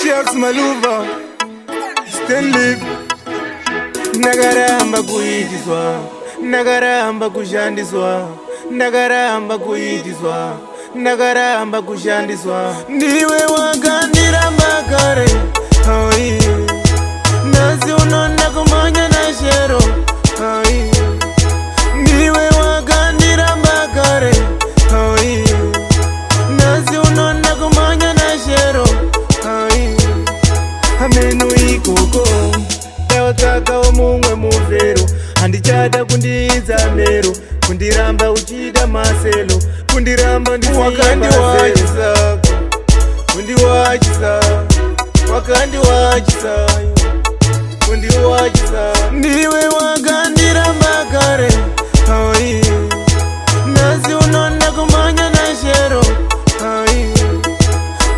Shaks Maluva Stanley Nagaramba kuitizwa Nagaramba kushandizwa Nagaramba kuitizwa Nagaramba kushandizwa Ndiwe wakandiramba kare Hai Nasi unonda kumanya na shero Hai Ndiwe wakandiramba kare Hai Nasi unonda kumanya na shero Hai Hamenu ikoko Eotaka omumwe muvero Handichada kundiza mero Kundiramba uchida maselo Kundiramba ndisiya wakandiwachisa Kundiwachisa Wakandiwachisa Kundiwachisa Ndiwe wakandiramba kare Hai Nasi unonda kumanya na shero Hai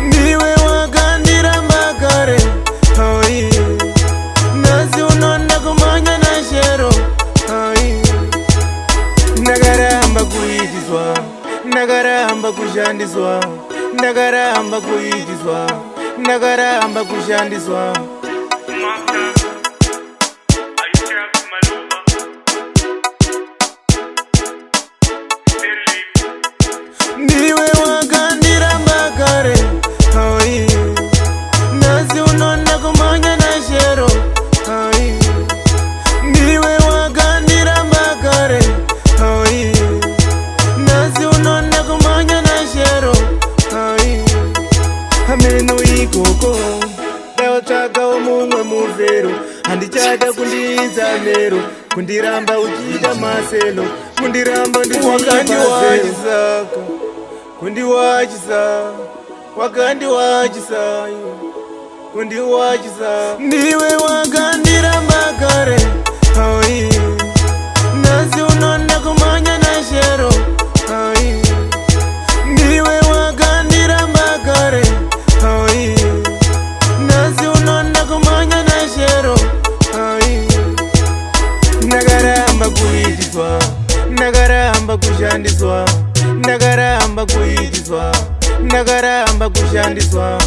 Ndiwe wakandiramba kare Hai Nasi unonda kumanya na shero Hai Nagaramba kuitizwa Nagaramba kushandizwa Nagaramba kuitizwa Nagaramba kushandizwa Ndiwe wakandiramba kare Hai Nasi unonda kumanya na shero Hai Ndiwe wakandiramba kare Hai Nasi unonda kumanya na shero Hai Hamenu ikoko Eotaka omumwe muvero Handichada kundiza mero Kundiramba uchida maselo Kundiramba wakandiwachisa Kundiwachisa Wakandiwachisa Kundiwachisa Ndiwe wakandiramba kare Hai Nasi unonda kumanya na shero Hai Ndiwe wakandiramba kare Hai Nasi unonda kumanya na shero Hai Nagaramba kuitizwa Nagaramba kushandizwa Nagaramba kuitizwa Nagaramba kushandizwa